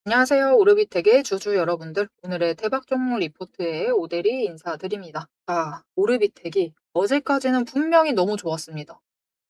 안녕하세요. 오르비텍의 주주 여러분들. 오늘의 대박 종목 리포트에 오대리 인사드립니다. 오르비텍이 어제까지는 분명히 너무 좋았습니다.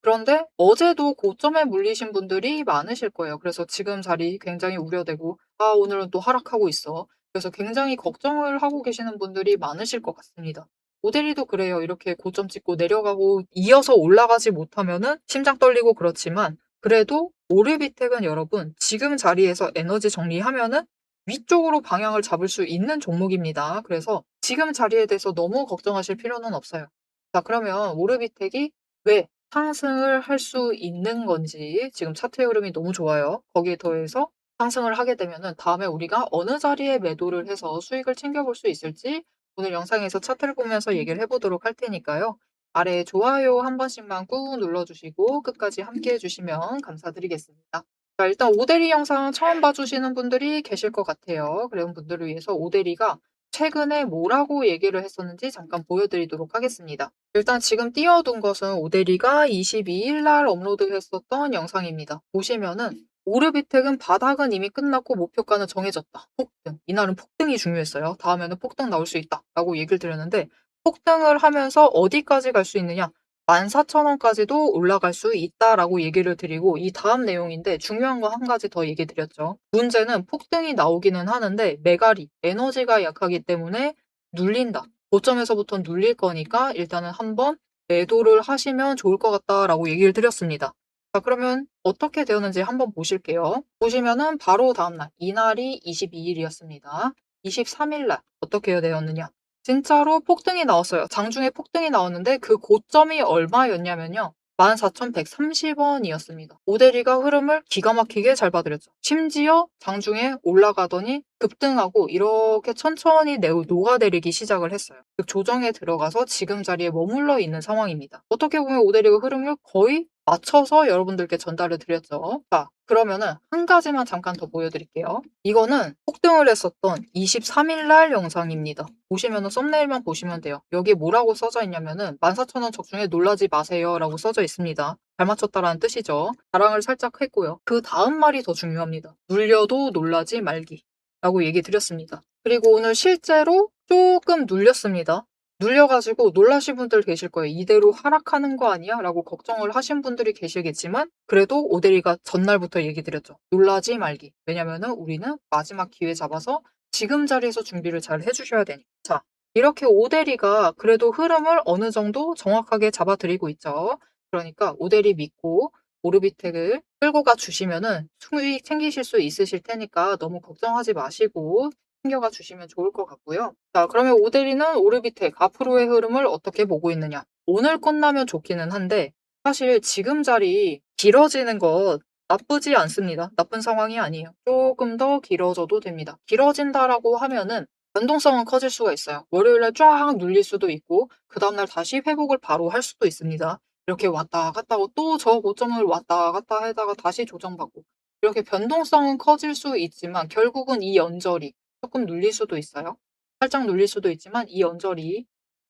그런데 어제도 고점에 물리신 분들이 많으실 거예요. 그래서 지금 자리 굉장히 우려되고, 오늘은 또 하락하고 있어. 그래서 굉장히 걱정을 하고 계시는 분들이 많으실 것 같습니다. 오대리도 그래요. 이렇게 고점 찍고 내려가고 이어서 올라가지 못하면은 심장 떨리고 그렇지만, 그래도 오르비텍은 여러분 지금 자리에서 에너지 정리하면은 위쪽으로 방향을 잡을 수 있는 종목입니다. 그래서 지금 자리에 대해서 너무 걱정하실 필요는 없어요. 자, 그러면 오르비텍이 왜 상승을 할 수 있는 건지, 지금 차트의 흐름이 너무 좋아요. 거기에 더해서 상승을 하게 되면은 다음에 우리가 어느 자리에 매도를 해서 수익을 챙겨볼 수 있을지 오늘 영상에서 차트를 보면서 얘기를 해보도록 할 테니까요. 아래 좋아요 한 번씩만 꾹 눌러주시고 끝까지 함께 해주시면 감사드리겠습니다. 자, 일단 오대리 영상 처음 봐주시는 분들이 계실 것 같아요. 그런 분들을 위해서 오대리가 최근에 뭐라고 얘기를 했었는지 잠깐 보여드리도록 하겠습니다. 일단 지금 띄워둔 것은 오대리가 22일 날 업로드했었던 영상입니다. 보시면은 오르비텍은 바닥은 이미 끝났고 목표가는 정해졌다. 폭등. 이날은 폭등이 중요했어요. 다음에는 폭등 나올 수 있다. 라고 얘기를 드렸는데 폭등을 하면서 어디까지 갈 수 있느냐? 14,000원까지도 올라갈 수 있다라고 얘기를 드리고 이 다음 내용인데 중요한 거 한 가지 더 얘기 드렸죠. 문제는 폭등이 나오기는 하는데 메가리, 에너지가 약하기 때문에 눌린다. 고점에서부터 눌릴 거니까 일단은 한번 매도를 하시면 좋을 것 같다라고 얘기를 드렸습니다. 자, 그러면 어떻게 되었는지 한번 보실게요. 보시면은 바로 다음날, 이날이 22일이었습니다. 23일 날 어떻게 되었느냐? 진짜로 폭등이 나왔어요. 장중에 폭등이 나왔는데 그 고점이 얼마였냐면요. 14,130원이었습니다. 오대리가 흐름을 기가 막히게 잘 봐드렸죠. 심지어 장중에 올라가더니 급등하고 이렇게 천천히 녹아내리기 시작을 했어요. 즉 조정에 들어가서 지금 자리에 머물러 있는 상황입니다. 어떻게 보면 오대리가 흐름을 거의 맞춰서 여러분들께 전달을 드렸죠. 자, 그러면은 한 가지만 잠깐 더 보여드릴게요. 이거는 폭등을 했었던 23일 날 영상입니다. 보시면은 썸네일만 보시면 돼요. 여기 뭐라고 써져 있냐면은 14,000원 적중에 놀라지 마세요 라고 써져 있습니다. 잘 맞췄다라는 뜻이죠. 자랑을 살짝 했고요. 그 다음 말이 더 중요합니다. 눌려도 놀라지 말기 라고 얘기 드렸습니다. 그리고 오늘 실제로 조금 눌렸습니다. 눌려가지고 놀라신 분들 계실 거예요. 이대로 하락하는 거 아니야? 라고 걱정을 하신 분들이 계시겠지만 그래도 오대리가 전날부터 얘기 드렸죠. 놀라지 말기. 왜냐면은 우리는 마지막 기회 잡아서 지금 자리에서 준비를 잘 해주셔야 되니까. 자, 이렇게 오대리가 그래도 흐름을 어느 정도 정확하게 잡아드리고 있죠. 그러니까 오대리 믿고 오르비텍을 끌고 가 주시면은 수익 챙기실 수 있으실 테니까 너무 걱정하지 마시고 챙겨가 주시면 좋을 것 같고요. 자, 그러면 오대리는 오르비텍 앞으로의 흐름을 어떻게 보고 있느냐? 오늘 끝나면 좋기는 한데 사실 지금 자리 길어지는 것 나쁘지 않습니다. 나쁜 상황이 아니에요. 조금 더 길어져도 됩니다. 길어진다라고 하면은 변동성은 커질 수가 있어요. 월요일날 쫙 눌릴 수도 있고 그 다음날 다시 회복을 바로 할 수도 있습니다. 이렇게 왔다 갔다 하고 또 저 고점을 왔다 갔다 하다가 다시 조정받고 이렇게 변동성은 커질 수 있지만 결국은 이 연절이 조금 눌릴 수도 있어요. 살짝 눌릴 수도 있지만 이 연절이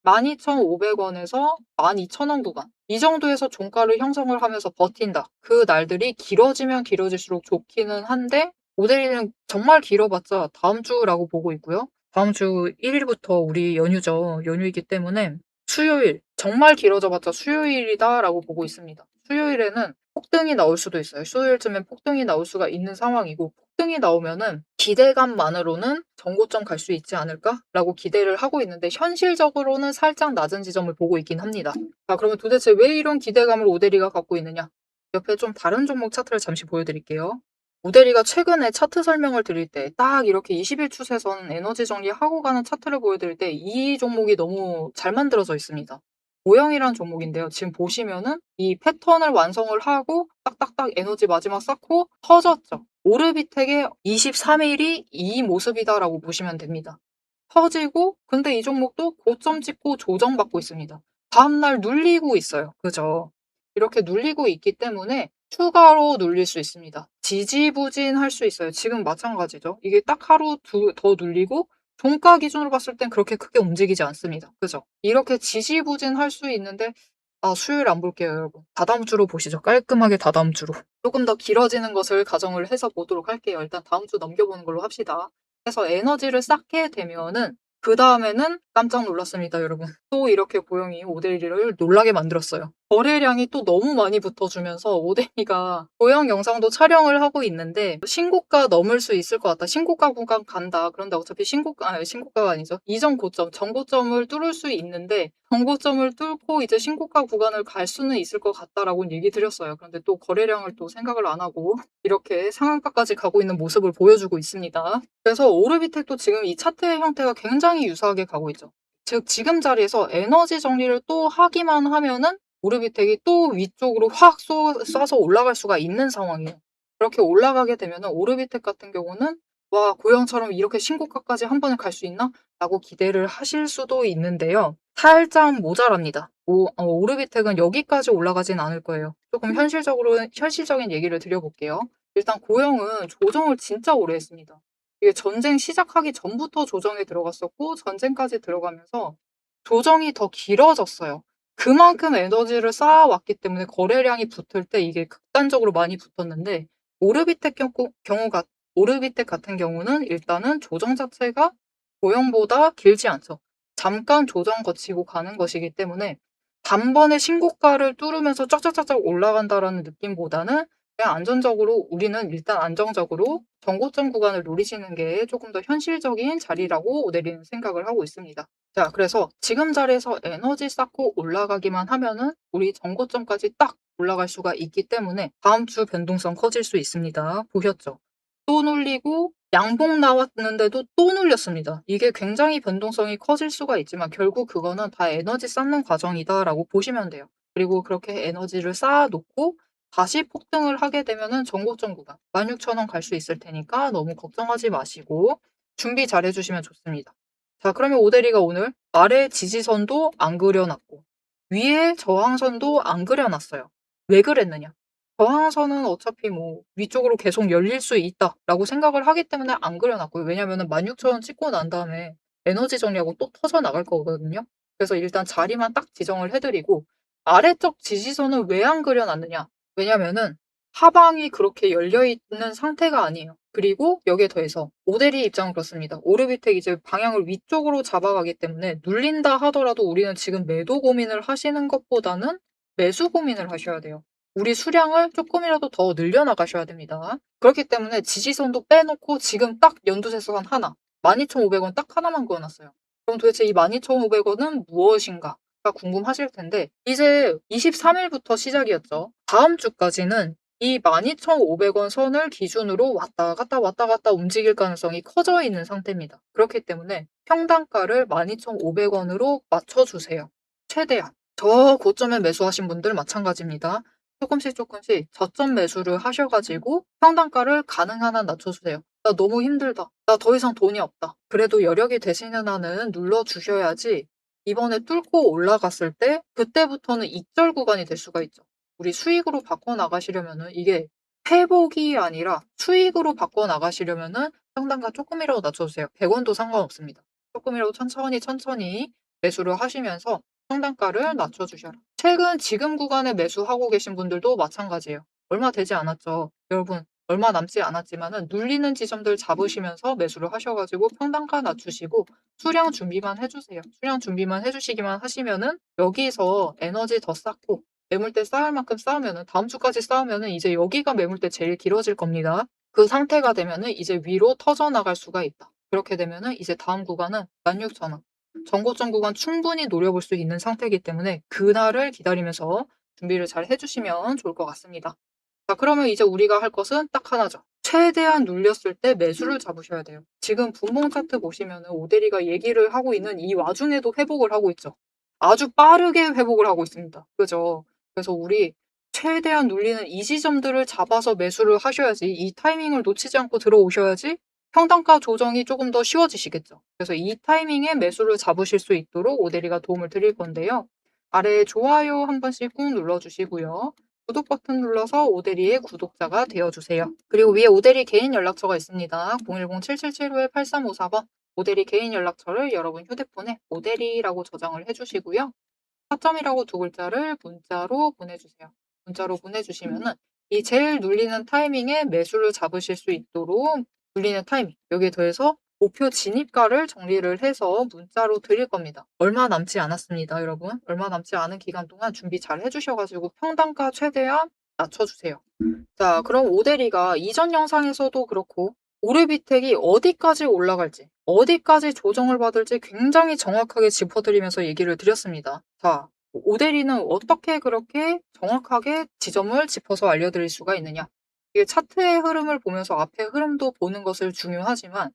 12,500원에서 12,000원 구간 이 정도에서 종가를 형성을 하면서 버틴다. 그 날들이 길어지면 길어질수록 좋기는 한데 모델은 정말 길어봤자 다음 주라고 보고 있고요. 다음 주 1일부터 우리 연휴죠. 연휴이기 때문에 수요일 정말 길어져봤자 수요일이다라고 보고 있습니다. 수요일에는 폭등이 나올 수도 있어요. 수요일쯤엔 폭등이 나올 수가 있는 상황이고 폭등이 나오면은 기대감만으로는 전고점 갈 수 있지 않을까라고 기대를 하고 있는데 현실적으로는 살짝 낮은 지점을 보고 있긴 합니다. 자, 그러면 도대체 왜 이런 기대감을 오대리가 갖고 있느냐? 옆에 좀 다른 종목 차트를 잠시 보여드릴게요. 오대리가 최근에 차트 설명을 드릴 때 딱 이렇게 20일 추세선 에너지 정리하고 가는 차트를 보여드릴 때 이 종목이 너무 잘 만들어져 있습니다. 모형이란 종목인데요. 지금 보시면은 이 패턴을 완성을 하고 딱딱딱 에너지 마지막 쌓고 터졌죠. 오르비텍의 23일이 이 모습이다라고 보시면 됩니다. 터지고 근데 이 종목도 고점 찍고 조정받고 있습니다. 다음날 눌리고 있어요. 그죠? 이렇게 눌리고 있기 때문에 추가로 눌릴 수 있습니다. 지지부진할 수 있어요. 지금 마찬가지죠. 이게 딱 하루 더 눌리고 종가 기준으로 봤을 땐 그렇게 크게 움직이지 않습니다. 그죠? 이렇게 지지부진할 수 있는데 수요일 안 볼게요, 여러분. 다다음 주로 보시죠. 깔끔하게 다다음 주로. 조금 더 길어지는 것을 가정을 해서 보도록 할게요. 일단 다음 주 넘겨보는 걸로 합시다. 그래서 에너지를 쌓게 되면은 그다음에는 깜짝 놀랐습니다, 여러분. 또 이렇게 고영이 오데이를 놀라게 만들었어요. 거래량이 또 너무 많이 붙어주면서 오데이가 고영 영상도 촬영을 하고 있는데 신고가 넘을 수 있을 것 같다. 신고가 구간 간다. 그런데 어차피 신고가가 아니죠. 이전 고점, 전고점을 뚫을 수 있는데 전고점을 뚫고 이제 신고가 구간을 갈 수는 있을 것 같다라고 얘기 드렸어요. 그런데 또 거래량을 또 생각을 안 하고 이렇게 상한가까지 가고 있는 모습을 보여주고 있습니다. 그래서 오르비텍도 지금 이 차트의 형태가 굉장히 유사하게 가고 있죠. 즉 지금 자리에서 에너지 정리를 또 하기만 하면은 오르비텍이 또 위쪽으로 확 쏴서 올라갈 수가 있는 상황이에요. 그렇게 올라가게 되면은 오르비텍 같은 경우는 와, 고영처럼 이렇게 신고가까지 한 번에 갈 수 있나? 라고 기대를 하실 수도 있는데요. 살짝 모자랍니다. 오르비텍은 여기까지 올라가진 않을 거예요. 조금 현실적인 얘기를 드려볼게요. 일단 고영은 조정을 진짜 오래 했습니다. 이게 전쟁 시작하기 전부터 조정에 들어갔었고 전쟁까지 들어가면서 조정이 더 길어졌어요. 그만큼 에너지를 쌓아왔기 때문에 거래량이 붙을 때 이게 극단적으로 많이 붙었는데 오르비텍 경우가 오르비텍 같은 경우는 일단은 조정 자체가 고영보다 길지 않죠. 잠깐 조정 거치고 가는 것이기 때문에 단번에 신고가를 뚫으면서 쫙쫙쫙쫙 올라간다라는 느낌보다는 그냥 우리는 일단 안정적으로 전고점 구간을 노리시는 게 조금 더 현실적인 자리라고 오데리는 생각을 하고 있습니다. 자, 그래서 지금 자리에서 에너지 쌓고 올라가기만 하면은 우리 전고점까지 딱 올라갈 수가 있기 때문에 다음 주 변동성 커질 수 있습니다. 보셨죠? 또 눌리고 양봉 나왔는데도 또 눌렸습니다. 이게 굉장히 변동성이 커질 수가 있지만 결국 그거는 다 에너지 쌓는 과정이다라고 보시면 돼요. 그리고 그렇게 에너지를 쌓아놓고 다시 폭등을 하게 되면은 전고점 구간 16,000원 갈 수 있을 테니까 너무 걱정하지 마시고 준비 잘 해주시면 좋습니다. 자, 그러면 오데리가 오늘 아래 지지선도 안 그려놨고 위에 저항선도 안 그려놨어요. 왜 그랬느냐? 저항선은 어차피 뭐 위쪽으로 계속 열릴 수 있다라고 생각을 하기 때문에 안 그려놨고요. 왜냐면은 16,000원 찍고 난 다음에 에너지 정리하고 또 터져 나갈 거거든요. 그래서 일단 자리만 딱 지정을 해드리고 아래쪽 지지선은 왜 안 그려놨느냐? 왜냐면은 하방이 그렇게 열려있는 상태가 아니에요. 그리고 여기에 더해서 오데리 입장은 그렇습니다. 오르비텍 이제 방향을 위쪽으로 잡아가기 때문에 눌린다 하더라도 우리는 지금 매도 고민을 하시는 것보다는 매수 고민을 하셔야 돼요. 우리 수량을 조금이라도 더 늘려나가셔야 됩니다. 그렇기 때문에 지지선도 빼놓고 지금 딱 연두색선 하나, 12,500원 딱 하나만 그어놨어요. 그럼 도대체 이 12,500원은 무엇인가? 가 궁금하실 텐데 이제 23일부터 시작이었죠. 다음 주까지는 이 12,500원 선을 기준으로 왔다 갔다 움직일 가능성이 커져 있는 상태입니다. 그렇기 때문에 평단가를 12,500원으로 맞춰주세요. 최대한. 저 고점에 매수하신 분들 마찬가지입니다. 조금씩 저점 매수를 하셔가지고 평단가를 가능한 한 낮춰주세요. 나 너무 힘들다. 나 더 이상 돈이 없다. 그래도 여력이 되시는 한은 눌러주셔야지 이번에 뚫고 올라갔을 때 그때부터는 익절 구간이 될 수가 있죠. 우리 수익으로 바꿔 나가시려면은 이게 회복이 아니라 수익으로 바꿔 나가시려면은 평단가 조금이라도 낮춰주세요. 100원도 상관없습니다. 조금이라도 천천히 매수를 하시면서 평단가를 낮춰주셔라. 최근 지금 구간에 매수하고 계신 분들도 마찬가지예요. 얼마 되지 않았죠. 여러분 얼마 남지 않았지만은 눌리는 지점들 잡으시면서 매수를 하셔가지고 평단가 낮추시고 수량 준비만 해주세요. 수량 준비만 해주시기만 하시면은 여기서 에너지 더 쌓고 매물대 쌓을 만큼 쌓으면은 다음 주까지 쌓으면은 이제 여기가 매물대 제일 길어질 겁니다. 그 상태가 되면은 이제 위로 터져 나갈 수가 있다. 그렇게 되면은 이제 다음 구간은 16,000원. 전고점 구간 충분히 노려볼 수 있는 상태이기 때문에 그날을 기다리면서 준비를 잘 해주시면 좋을 것 같습니다. 자, 그러면 이제 우리가 할 것은 딱 하나죠. 최대한 눌렸을 때 매수를 잡으셔야 돼요. 지금 분봉 차트 보시면은 오데리가 얘기를 하고 있는 이 와중에도 회복을 하고 있죠. 아주 빠르게 회복을 하고 있습니다. 그죠? 그래서 우리 최대한 눌리는 이 지점들을 잡아서 매수를 하셔야지 이 타이밍을 놓치지 않고 들어오셔야지 평단가 조정이 조금 더 쉬워지시겠죠. 그래서 이 타이밍에 매수를 잡으실 수 있도록 오데리가 도움을 드릴 건데요. 아래 좋아요 한 번씩 꾹 눌러주시고요. 구독 버튼 눌러서 오데리의 구독자가 되어주세요. 그리고 위에 오데리 개인 연락처가 있습니다. 010-7775-8354번 오데리 개인 연락처를 여러분 휴대폰에 오데리라고 저장을 해주시고요. 타점이라고 두 글자를 문자로 보내주세요. 문자로 보내주시면은 이 제일 눌리는 타이밍에 매수를 잡으실 수 있도록 눌리는 타이밍, 여기에 더해서 목표 진입가를 정리를 해서 문자로 드릴 겁니다. 얼마 남지 않았습니다, 여러분. 얼마 남지 않은 기간 동안 준비 잘 해주셔가지고 평단가 최대한 낮춰주세요. 자, 그럼 오대리가 이전 영상에서도 그렇고 오르비텍이 어디까지 올라갈지, 어디까지 조정을 받을지 굉장히 정확하게 짚어드리면서 얘기를 드렸습니다. 자, 오대리는 어떻게 그렇게 정확하게 지점을 짚어서 알려드릴 수가 있느냐? 이게 차트의 흐름을 보면서 앞의 흐름도 보는 것을 중요하지만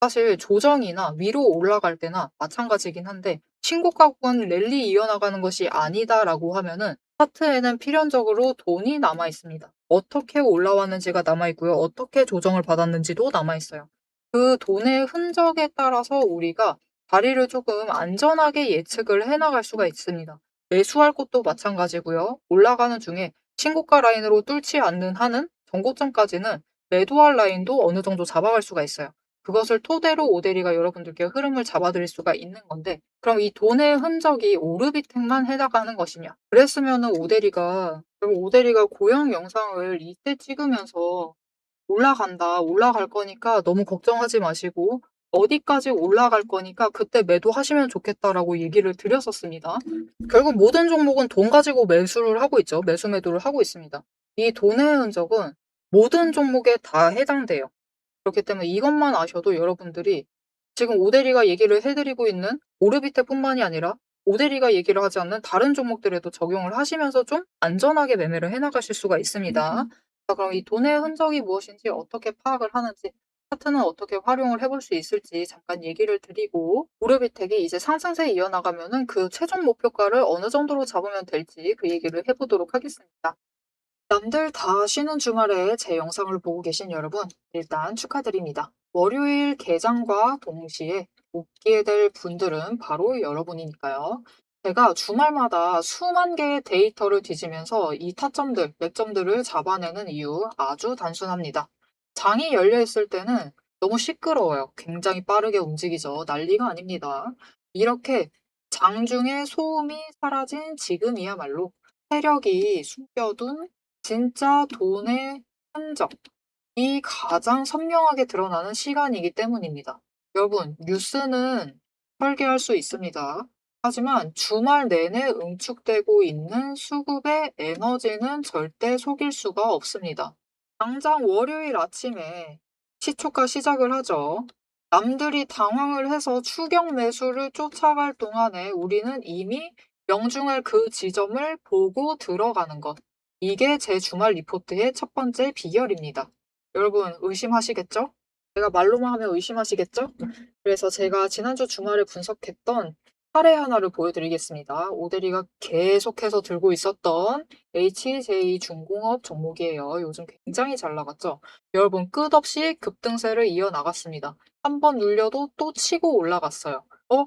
사실 조정이나 위로 올라갈 때나 마찬가지긴 한데 신고가 구간 랠리 이어나가는 것이 아니다라고 하면은 차트에는 필연적으로 돈이 남아 있습니다. 어떻게 올라왔는지가 남아 있고요. 어떻게 조정을 받았는지도 남아 있어요. 그 돈의 흔적에 따라서 우리가 자리를 조금 안전하게 예측을 해나갈 수가 있습니다. 매수할 것도 마찬가지고요. 올라가는 중에 신고가 라인으로 뚫지 않는 한은 전고점까지는 매도할 라인도 어느 정도 잡아갈 수가 있어요. 그것을 토대로 오대리가 여러분들께 흐름을 잡아드릴 수가 있는 건데 그럼 이 돈의 흔적이 오르비텍만 해당하는 것이냐? 그랬으면은 오대리가 고형 영상을 이때 찍으면서 올라간다, 올라갈 거니까 너무 걱정하지 마시고 어디까지 올라갈 거니까 그때 매도하시면 좋겠다라고 얘기를 드렸었습니다. 결국 모든 종목은 돈 가지고 매수를 하고 있죠. 매수 매도를 하고 있습니다. 이 돈의 흔적은 모든 종목에 다 해당돼요. 그렇기 때문에 이것만 아셔도 여러분들이 지금 오대리가 얘기를 해드리고 있는 오르비텍뿐만이 아니라 오대리가 얘기를 하지 않는 다른 종목들에도 적용을 하시면서 좀 안전하게 매매를 해나가실 수가 있습니다. 자, 그럼 이 돈의 흔적이 무엇인지 어떻게 파악을 하는지 차트는 어떻게 활용을 해볼 수 있을지 잠깐 얘기를 드리고 오르비텍이 이제 상승세 이어나가면은 그 최종 목표가를 어느 정도로 잡으면 될지 그 얘기를 해보도록 하겠습니다. 남들 다 쉬는 주말에 제 영상을 보고 계신 여러분, 일단 축하드립니다. 월요일 개장과 동시에 웃게 될 분들은 바로 여러분이니까요. 제가 주말마다 수만 개의 데이터를 뒤지면서 이 타점들, 맥점들을 잡아내는 이유 아주 단순합니다. 장이 열려 있을 때는 너무 시끄러워요. 굉장히 빠르게 움직이죠. 난리가 아닙니다. 이렇게 장중에 소음이 사라진 지금이야말로 세력이 숨겨둔 진짜 돈의 흔적이 가장 선명하게 드러나는 시간이기 때문입니다. 여러분, 뉴스는 설계할 수 있습니다. 하지만 주말 내내 응축되고 있는 수급의 에너지는 절대 속일 수가 없습니다. 당장 월요일 아침에 시초가 시작을 하죠. 남들이 당황을 해서 추격 매수를 쫓아갈 동안에 우리는 이미 명중할 그 지점을 보고 들어가는 것. 이게 제 주말 리포트의 첫 번째 비결입니다. 여러분 의심하시겠죠? 제가 말로만 하면 의심하시겠죠? 그래서 제가 지난주 주말에 분석했던 사례 하나를 보여드리겠습니다. 오대리가 계속해서 들고 있었던 HJ중공업 종목이에요. 요즘 굉장히 잘 나갔죠? 여러분 끝없이 급등세를 이어나갔습니다. 한 번 눌려도 또 치고 올라갔어요.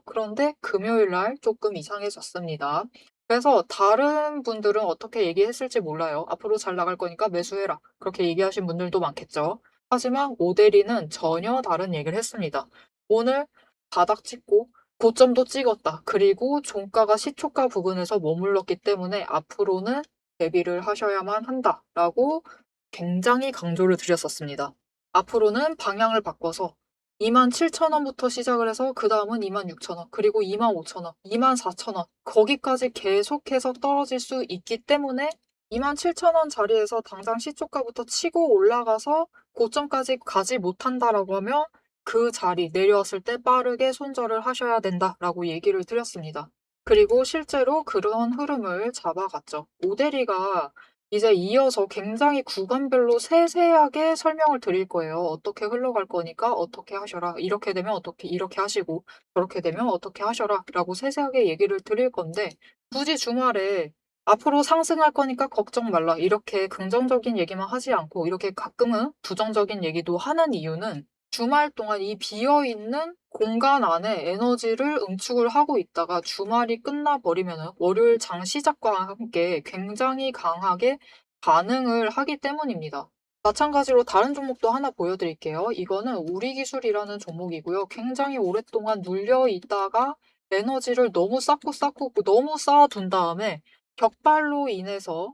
그런데 금요일 날 조금 이상해졌습니다. 그래서 다른 분들은 어떻게 얘기했을지 몰라요. 앞으로 잘 나갈 거니까 매수해라. 그렇게 얘기하신 분들도 많겠죠. 하지만 오대리는 전혀 다른 얘기를 했습니다. 오늘 바닥 찍고 고점도 찍었다. 그리고 종가가 시초가 부근에서 머물렀기 때문에 앞으로는 대비를 하셔야만 한다라고 굉장히 강조를 드렸었습니다. 앞으로는 방향을 바꿔서 27,000원부터 시작을 해서 그 다음은 26,000원, 그리고 25,000원, 24,000원 거기까지 계속해서 떨어질 수 있기 때문에 27,000원 자리에서 당장 시초가부터 치고 올라가서 고점까지 가지 못한다라고 하면 그 자리 내려왔을 때 빠르게 손절을 하셔야 된다라고 얘기를 드렸습니다. 그리고 실제로 그런 흐름을 잡아갔죠. 오대리가 이제 이어서 굉장히 구간별로 세세하게 설명을 드릴 거예요. 어떻게 흘러갈 거니까 어떻게 하셔라. 이렇게 되면 어떻게 이렇게 하시고 저렇게 되면 어떻게 하셔라 라고 세세하게 얘기를 드릴 건데 굳이 주말에 앞으로 상승할 거니까 걱정 말라. 이렇게 긍정적인 얘기만 하지 않고 이렇게 가끔은 부정적인 얘기도 하는 이유는 주말 동안 이 비어있는 공간 안에 에너지를 응축을 하고 있다가 주말이 끝나버리면 월요일 장 시작과 함께 굉장히 강하게 반응을 하기 때문입니다. 마찬가지로 다른 종목도 하나 보여드릴게요. 이거는 우리기술이라는 종목이고요. 굉장히 오랫동안 눌려 있다가 에너지를 너무 쌓고 너무 쌓아둔 다음에 격발로 인해서,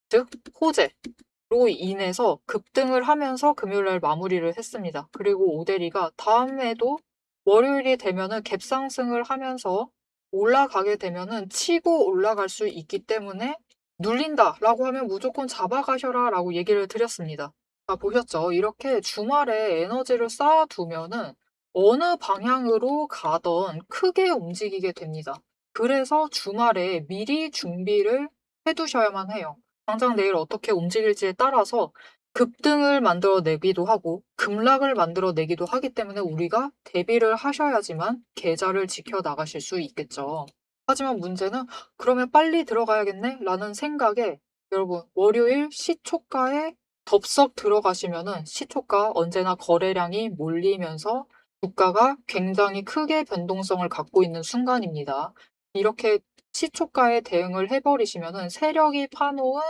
즉 호재로 인해서 급등을 하면서 금요일 날 마무리를 했습니다. 그리고 오데리가 다음에도 월요일이 되면은 갭상승을 하면서 올라가게 되면은 치고 올라갈 수 있기 때문에 눌린다라고 하면 무조건 잡아가셔라라고 얘기를 드렸습니다. 보셨죠? 이렇게 주말에 에너지를 쌓아두면은 어느 방향으로 가던 크게 움직이게 됩니다. 그래서 주말에 미리 준비를 해두셔야만 해요. 당장 내일 어떻게 움직일지에 따라서 급등을 만들어내기도 하고 급락을 만들어내기도 하기 때문에 우리가 대비를 하셔야지만 계좌를 지켜나가실 수 있겠죠. 하지만 문제는 '그러면 빨리 들어가야겠네.' 라는 생각에 여러분 월요일 시초가에 덥석 들어가시면은 시초가 언제나 거래량이 몰리면서 주가가 굉장히 크게 변동성을 갖고 있는 순간입니다. 이렇게 시초가에 대응을 해 버리시면은 세력이 파놓은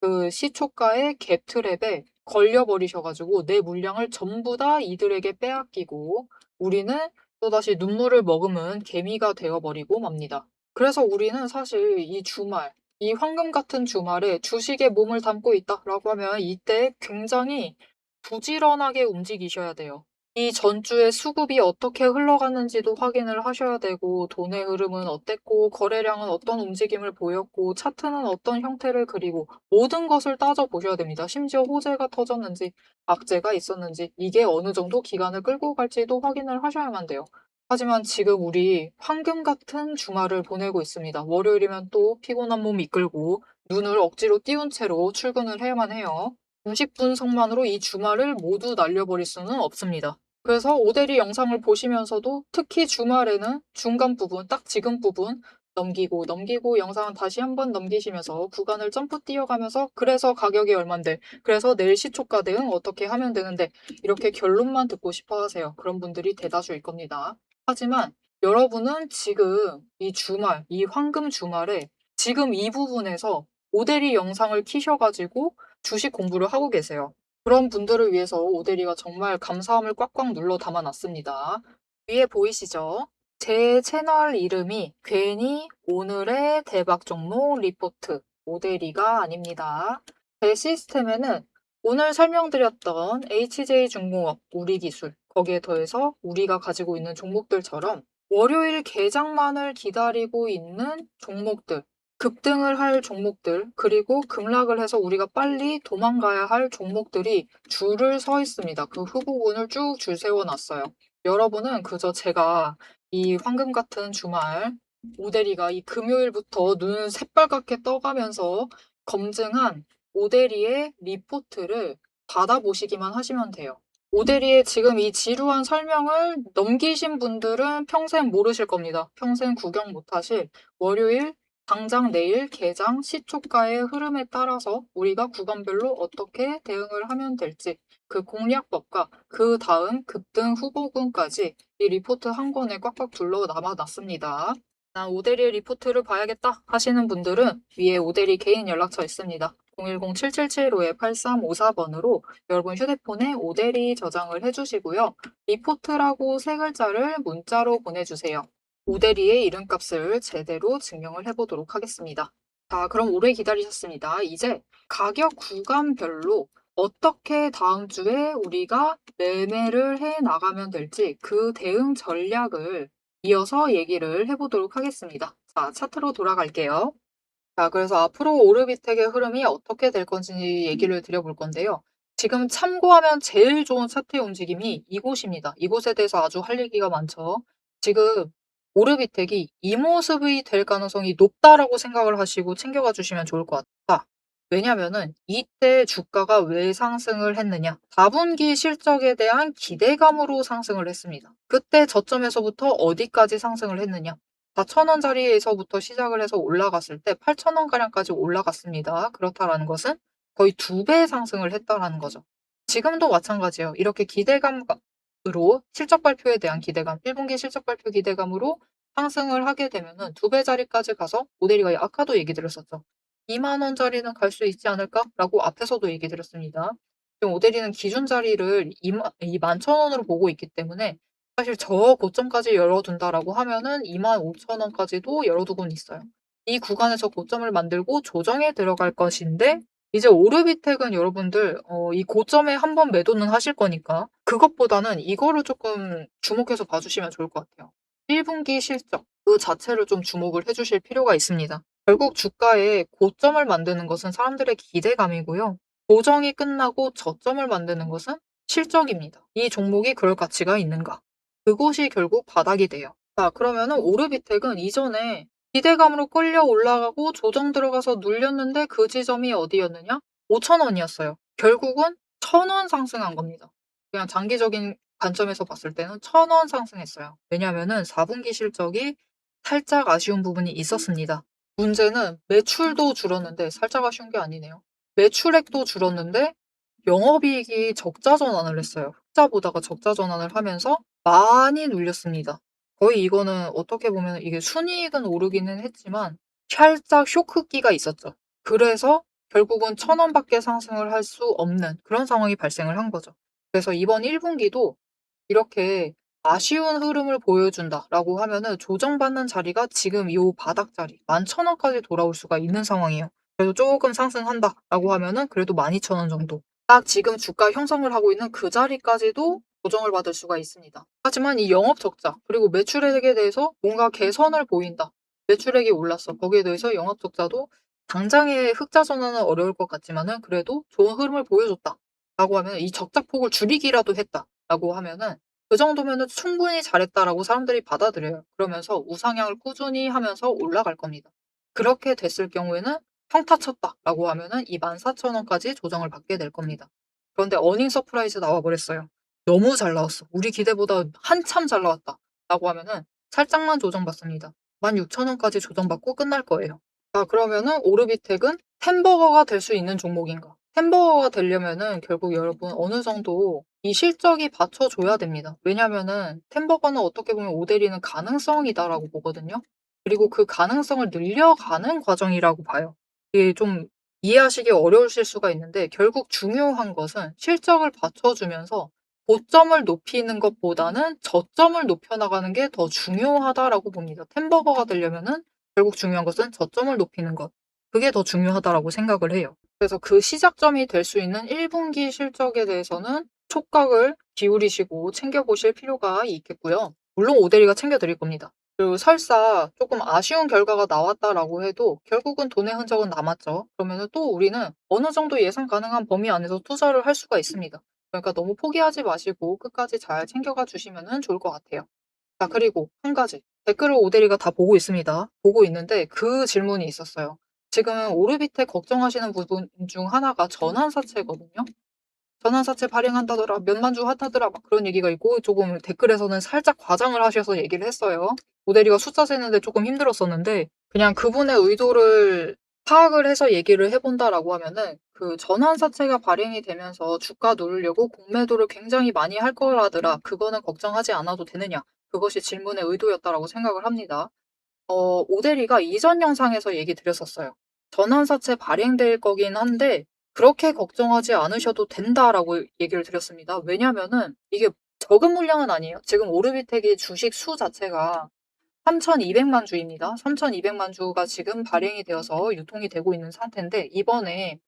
그 시초가의 갭 트랩에 걸려 버리셔 가지고 내 물량을 전부 다 이들에게 빼앗기고 우리는 또다시 눈물을 머금은 개미가 되어 버리고 맙니다. 그래서 우리는 사실 이 주말, 이 황금 같은 주말에 '주식에 몸을 담고 있다.'라고 하면 이때 굉장히 부지런하게 움직이셔야 돼요. 이 전주의 수급이 어떻게 흘러갔는지도 확인을 하셔야 되고 돈의 흐름은 어땠고 거래량은 어떤 움직임을 보였고 차트는 어떤 형태를 그리고 모든 것을 따져 보셔야 됩니다. 심지어 호재가 터졌는지 악재가 있었는지 이게 어느 정도 기간을 끌고 갈지도 확인을 하셔야만 돼요. 하지만 지금 우리 황금 같은 주말을 보내고 있습니다. 월요일이면 또 피곤한 몸 이끌고 눈을 억지로 띄운 채로 출근을 해야만 해요. 90분석만으로 이 주말을 모두 날려버릴 수는 없습니다. 그래서 오대리 영상을 보시면서도 특히 주말에는 중간 부분, 딱 지금 부분 넘기고 영상은 다시 한번 넘기시면서 구간을 점프 뛰어가면서 그래서 가격이 얼만데, 그래서 내일 시초가 대응 어떻게 하면 되는데 이렇게 결론만 듣고 싶어 하세요. 그런 분들이 대다수일 겁니다. 하지만 여러분은 지금 이 주말, 이 황금 주말에 지금 이 부분에서 오대리 영상을 키셔가지고 주식 공부를 하고 계세요. 그런 분들을 위해서 오대리가 정말 감사함을 꽉꽉 눌러 담아 놨습니다. 위에 보이시죠? 제 채널 이름이 괜히 오늘의 대박 종목 리포트 오대리가 아닙니다. 제 시스템에는 오늘 설명드렸던 HJ중공업, 우리기술, 거기에 더해서 우리가 가지고 있는 종목들처럼 월요일 개장만을 기다리고 있는 종목들, 급등을 할 종목들, 그리고 급락을 해서 우리가 빨리 도망가야 할 종목들이 줄을 서 있습니다. 그 후보군을 쭉 줄 세워놨어요. 여러분은 그저 제가 이 황금 같은 주말 오대리가 이 금요일부터 눈 새빨갛게 떠가면서 검증한 오대리의 리포트를 받아보시기만 하시면 돼요. 오대리의 지금 이 지루한 설명을 넘기신 분들은 평생 모르실 겁니다. 평생 구경 못하실 월요일 당장 내일 개장 시초가의 흐름에 따라서 우리가 구간별로 어떻게 대응을 하면 될지 그 공략법과 그 다음 급등 후보군까지 이 리포트 한 권에 꽉꽉 둘러 남아놨습니다. 난 오대리 리포트를 봐야겠다 하시는 분들은 위에 오대리 개인 연락처 있습니다. 010-7755-8354번으로 여러분 휴대폰에 오대리 저장을 해주시고요. 리포트라고 세 글자를 문자로 보내주세요. 오대리의 이름값을 제대로 증명을 해보도록 하겠습니다. 자, 그럼 오래 기다리셨습니다. 이제 가격 구간별로 어떻게 다음 주에 우리가 매매를 해 나가면 될지 그 대응 전략을 이어서 얘기를 해보도록 하겠습니다. 자, 차트로 돌아갈게요. 자, 그래서 앞으로 오르비텍의 흐름이 어떻게 될 건지 얘기를 드려볼 건데요. 지금 참고하면 제일 좋은 차트의 움직임이 이곳입니다. 이곳에 대해서 아주 할 얘기가 많죠. 지금 오르비텍이 이 모습이 될 가능성이 높다라고 생각을 하시고 챙겨가 주시면 좋을 것 같다. 왜냐면은 이때 주가가 왜 상승을 했느냐? 4분기 실적에 대한 기대감으로 상승을 했습니다. 그때 저점에서부터 어디까지 상승을 했느냐? 4,000원짜리에서부터 시작을 해서 올라갔을 때 8,000원가량까지 올라갔습니다. 그렇다라는 것은 거의 2배 상승을 했다라는 거죠. 지금도 마찬가지예요. 이렇게 기대감으로 실적 발표에 대한 기대감, 1분기 실적 발표 기대감으로 상승을 하게 되면은 2배짜리까지 가서 모델이가 아까도 얘기 드렸었죠. 2만 원짜리는 갈 수 있지 않을까라고 앞에서도 얘기 드렸습니다. 지금 오데리는 기준 자리를 21,000원으로 보고 있기 때문에 사실 저 고점까지 열어둔다라고 하면은 25,000원까지도 열어두고는 있어요. 이 구간에서 고점을 만들고 조정에 들어갈 것인데 이제 오르비텍은 여러분들 이 고점에 한번 매도는 하실 거니까 그것보다는 이거를 조금 주목해서 봐주시면 좋을 것 같아요. 1분기 실적 그 자체를 좀 주목을 해주실 필요가 있습니다. 결국 주가의 고점을 만드는 것은 사람들의 기대감이고요. 조정이 끝나고 저점을 만드는 것은 실적입니다. 이 종목이 그럴 가치가 있는가? 그곳이 결국 바닥이 돼요. 자, 그러면은 오르비텍은 이전에 기대감으로 끌려 올라가고 조정 들어가서 눌렸는데 그 지점이 어디였느냐? 5,000원이었어요. 결국은 1,000원 상승한 겁니다. 그냥 장기적인 관점에서 봤을 때는 1,000원 상승했어요. 왜냐면은 4분기 실적이 살짝 아쉬운 부분이 있었습니다. 문제는 매출도 줄었는데 살짝 아쉬운 게 아니네요. 매출액도 줄었는데 영업이익이 적자 전환을 했어요. 흑자 보다가 적자 전환을 하면서 많이 눌렸습니다. 거의 이거는 어떻게 보면 이게 순이익은 오르기는 했지만 살짝 쇼크기가 있었죠. 그래서 결국은 1,000원밖에 상승을 할 수 없는 그런 상황이 발생을 한 거죠. 그래서 이번 1분기도 이렇게 아쉬운 흐름을 보여준다라고 하면은 조정받는 자리가 지금 이 바닥 자리 11,000원까지 돌아올 수가 있는 상황이에요. 그래도 조금 상승한다라고 하면은 그래도 12,000원 정도. 딱 지금 주가 형성을 하고 있는 그 자리까지도 조정을 받을 수가 있습니다. 하지만 이 영업 적자 그리고 매출액에 대해서 뭔가 개선을 보인다. 매출액이 올랐어. 거기에 대해서 영업 적자도 당장의 흑자 전환은 어려울 것 같지만은 그래도 좋은 흐름을 보여줬다. 라고 하면 이 적자폭을 줄이기라도 했다. 라고 하면은 그 정도면은 충분히 잘했다라고 사람들이 받아들여요. 그러면서 우상향을 꾸준히 하면서 올라갈 겁니다. 그렇게 됐을 경우에는 평타 쳤다라고 하면은 이 14,000원까지 조정을 받게 될 겁니다. 그런데 어닝 서프라이즈 나와 버렸어요. 너무 잘 나왔어. 우리 기대보다 한참 잘 나왔다라고 하면은 살짝만 조정받습니다. 16,000원까지 조정받고 끝날 거예요. 자, 그러면은 오르비텍은 햄버거가 될 수 있는 종목인가? 햄버거가 되려면은 결국 여러분 어느 정도 이 실적이 받쳐줘야 됩니다. 왜냐면은 햄버거는 어떻게 보면 오대리는 가능성이다라고 보거든요. 그리고 그 가능성을 늘려가는 과정이라고 봐요. 이게 좀 이해하시기 어려우실 수가 있는데 결국 중요한 것은 실적을 받쳐주면서 고점을 높이는 것보다는 저점을 높여나가는 게 더 중요하다라고 봅니다. 햄버거가 되려면은 결국 중요한 것은 저점을 높이는 것. 그게 더 중요하다라고 생각을 해요. 그래서 그 시작점이 될 수 있는 1분기 실적에 대해서는 촉각을 기울이시고 챙겨보실 필요가 있겠고요. 물론 오대리가 챙겨드릴 겁니다. 그리고 설사 조금 아쉬운 결과가 나왔다라고 해도 결국은 돈의 흔적은 남았죠. 그러면은 또 우리는 어느 정도 예상 가능한 범위 안에서 투자를 할 수가 있습니다. 그러니까 너무 포기하지 마시고 끝까지 잘 챙겨가 주시면 좋을 것 같아요. 자, 그리고 한 가지. 댓글을 오대리가 다 보고 있습니다. 보고 있는데 그 질문이 있었어요. 지금 오르비텍 걱정하시는 부분 중 하나가 전환사채거든요. 전환사채 발행한다더라, 몇만 주 한다더라, 막 그런 얘기가 있고 조금 댓글에서는 살짝 과장을 하셔서 얘기를 했어요. 오대리가 숫자 세는데 조금 힘들었었는데 그냥 그분의 의도를 파악을 해서 얘기를 해본다라고 하면은 그 전환사채가 발행이 되면서 주가 누르려고 공매도를 굉장히 많이 할 거라더라. 그거는 걱정하지 않아도 되느냐. 그것이 질문의 의도였다라고 생각을 합니다. 오대리가 이전 영상에서 얘기 드렸었어요. 전환사채 발행될 거긴 한데 그렇게 걱정하지 않으셔도 된다라고 얘기를 드렸습니다. 왜냐면은 이게 적은 물량은 아니에요. 지금 오르비텍의 주식 수 자체가 3,200만 주입니다. 3,200만 주가 지금 발행이 되어서 유통이 되고 있는 상태인데 이번에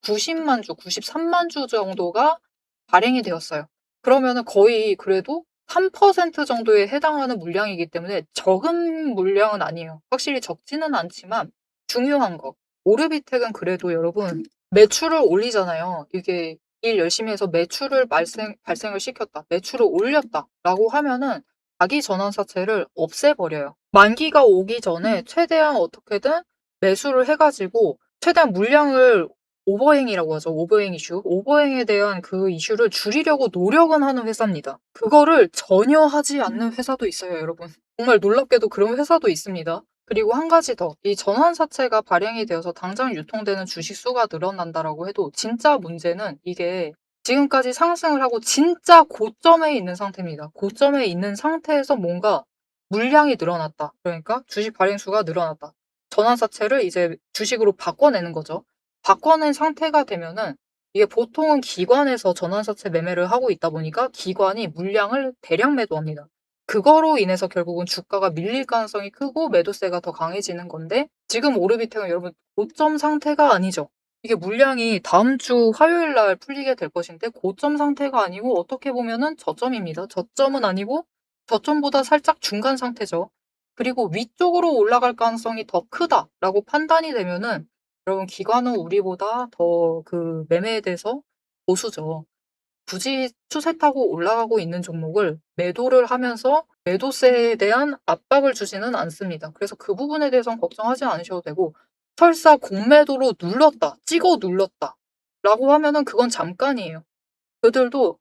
90만 주, 93만 주 정도가 발행이 되었어요. 그러면은 거의 그래도 3% 정도에 해당하는 물량이기 때문에 적은 물량은 아니에요. 확실히 적지는 않지만 중요한 거. 오르비텍은 그래도 여러분 매출을 올리잖아요. 이게 일 열심히 해서 매출을 발생을 시켰다. 매출을 올렸다라고 하면은 자기 전환사채를 없애버려요. 만기가 오기 전에 최대한 어떻게든 매수를 해가지고 최대한 물량을 오버행이라고 하죠. 오버행 이슈. 오버행에 대한 그 이슈를 줄이려고 노력은 하는 회사입니다. 그거를 전혀 하지 않는 회사도 있어요, 여러분. 정말 놀랍게도 그런 회사도 있습니다. 그리고 한 가지 더. 이 전환사채가 발행이 되어서 당장 유통되는 주식 수가 늘어난다라고 해도 진짜 문제는 이게 지금까지 상승을 하고 진짜 고점에 있는 상태입니다. 고점에 있는 상태에서 뭔가 물량이 늘어났다. 그러니까 주식 발행 수가 늘어났다. 전환사채를 이제 주식으로 바꿔내는 거죠. 바꿔낸 상태가 되면은 이게 보통은 기관에서 전환사채 매매를 하고 있다 보니까 기관이 물량을 대량 매도합니다. 그거로 인해서 결국은 주가가 밀릴 가능성이 크고 매도세가 더 강해지는 건데 지금 오르비텍은 여러분 고점 상태가 아니죠. 이게 물량이 다음 주 화요일 날 풀리게 될 것인데 고점 상태가 아니고 어떻게 보면은 저점입니다. 저점은 아니고 저점보다 살짝 중간 상태죠. 그리고 위쪽으로 올라갈 가능성이 더 크다라고 판단이 되면은 여러분 기관은 우리보다 더 그 매매에 대해서 고수죠. 굳이 추세 타고 올라가고 있는 종목을 매도를 하면서 매도세에 대한 압박을 주지는 않습니다. 그래서 그 부분에 대해서는 걱정하지 않으셔도 되고 설사 공매도로 눌렀다, 찍어 눌렀다 라고 하면은 그건 잠깐이에요. 그들도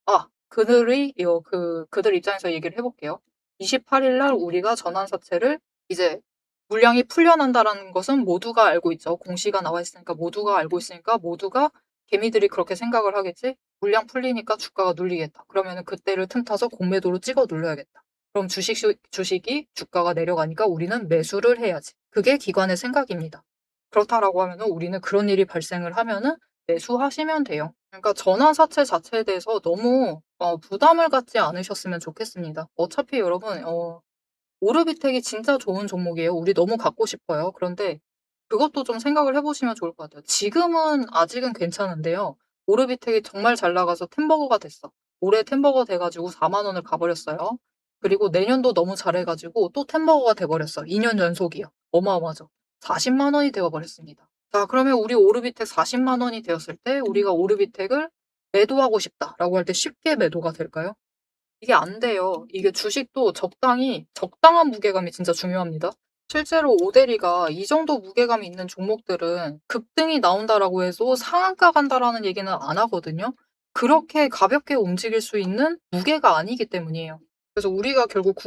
그들 입장에서 얘기를 해 볼게요. 28일 날 우리가 전환사채를 이제 물량이 풀려난다라는 것은 모두가 알고 있죠. 공시가 나와 있으니까 모두가 알고 있으니까 모두가 개미들이 그렇게 생각을 하겠지. '물량 풀리니까 주가가 눌리겠다.' 그러면은 그때를 틈타서 공매도로 찍어 눌러야겠다. 그럼 주식이 주가가 내려가니까 우리는 매수를 해야지. 그게 기관의 생각입니다. 그렇다라고 하면은 우리는 그런 일이 발생을 하면은 매수하시면 돼요. 그러니까 전환사채 자체에 대해서 너무 부담을 갖지 않으셨으면 좋겠습니다. 어차피 여러분 오르비텍이 진짜 좋은 종목이에요. 우리 너무 갖고 싶어요. 그런데 그것도 좀 생각을 해 보시면 좋을 것 같아요. 지금은 아직은 괜찮은데요. 오르비텍이 정말 잘 나가서 템버거가 됐어. 올해 템버거 돼 가지고 4만 원을 가 버렸어요. 그리고 내년도 너무 잘해 가지고 또 템버거가 돼 버렸어. 2년 연속이요. 어마어마하죠. 40만 원이 되어 버렸습니다. 자 그러면 우리 오르비텍 40만 원이 되었을 때 우리가 오르비텍을 매도하고 싶다라고 할 때 쉽게 매도가 될까요? 이게 안 돼요. 이게 주식도 적당한 무게감이 진짜 중요합니다. 실제로 오데리가 이 정도 무게감이 있는 종목들은 급등이 나온다라고 해서 상한가 간다라는 얘기는 안 하거든요. 그렇게 가볍게 움직일 수 있는 무게가 아니기 때문이에요. 그래서 우리가 결국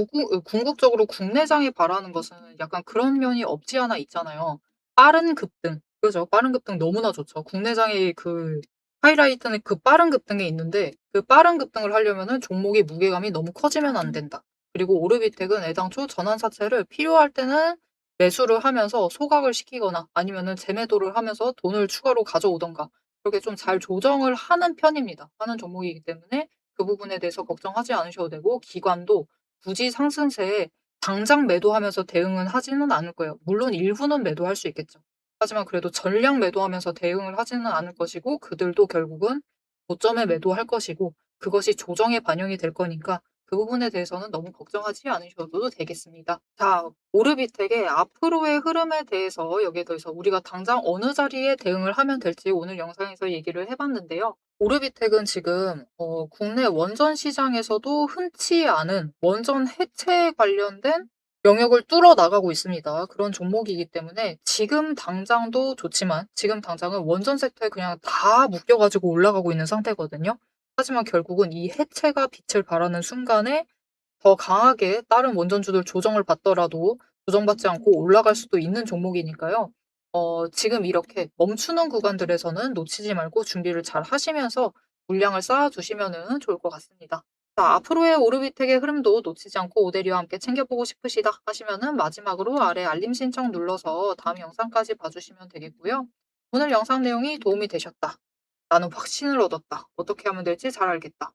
궁극적으로 국내장이 바라는 것은 약간 그런 면이 없지 않아 있잖아요. 빠른 급등. 그죠? 빠른 급등 너무나 좋죠. 국내장의 그 하이라이트는 그 빠른 급등에 있는데 그 빠른 급등을 하려면은 종목의 무게감이 너무 커지면 안 된다. 그리고 오르비텍은 애당초 전환사채를 필요할 때는 매수를 하면서 소각을 시키거나 아니면은 재매도를 하면서 돈을 추가로 가져오던가 그렇게 좀 잘 조정을 하는 편입니다. 하는 종목이기 때문에 그 부분에 대해서 걱정하지 않으셔도 되고 기관도 굳이 상승세에 당장 매도하면서 대응은 하지는 않을 거예요. 물론 일부는 매도할 수 있겠죠. 하지만 그래도 전량 매도하면서 대응을 하지는 않을 것이고 그들도 결국은 고점에 매도할 것이고 그것이 조정에 반영이 될 거니까 그 부분에 대해서는 너무 걱정하지 않으셔도 되겠습니다. 자, 오르비텍의 앞으로의 흐름에 대해서 여기에 더해서 우리가 당장 어느 자리에 대응을 하면 될지 오늘 영상에서 얘기를 해 봤는데요. 오르비텍은 지금 국내 원전 시장에서도 흔치 않은 원전 해체에 관련된 영역을 뚫어 나가고 있습니다. 그런 종목이기 때문에 지금 당장도 좋지만 지금 당장은 원전 섹터에 그냥 다 묶여 가지고 올라가고 있는 상태거든요. 하지만 결국은 이 해체가 빛을 발하는 순간에 더 강하게 다른 원전주들 조정을 받더라도 조정받지 않고 올라갈 수도 있는 종목이니까요. 지금 이렇게 멈추는 구간들에서는 놓치지 말고 준비를 잘 하시면서 물량을 쌓아 두시면은 좋을 것 같습니다. 자, 앞으로의 오르비텍의 흐름도 놓치지 않고 오데리와 함께 챙겨보고 싶으시다 하시면은 마지막으로 아래 알림 신청 눌러서 다음 영상까지 봐주시면 되겠고요. 오늘 영상 내용이 도움이 되셨다. 나는 확신을 얻었다. 어떻게 하면 될지 잘 알겠다.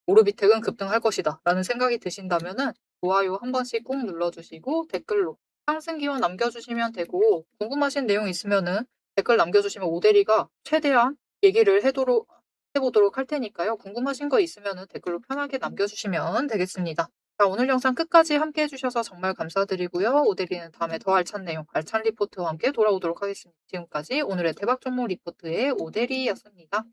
오르비텍은 급등할 것이다. 라는 생각이 드신다면은 좋아요 한 번씩 꼭 눌러주시고 댓글로 상승 기원 남겨주시면 되고 궁금하신 내용 있으면은 댓글 남겨주시면 오대리가 최대한 얘기를 해보도록 할 테니까요. 궁금하신 거 있으면은 댓글로 편하게 남겨주시면 되겠습니다. 자, 오늘 영상 끝까지 함께 해주셔서 정말 감사드리고요. 오대리는 다음에 더 알찬 내용, 알찬 리포트와 함께 돌아오도록 하겠습니다. 지금까지 오늘의 대박 종목 리포트의 오대리였습니다.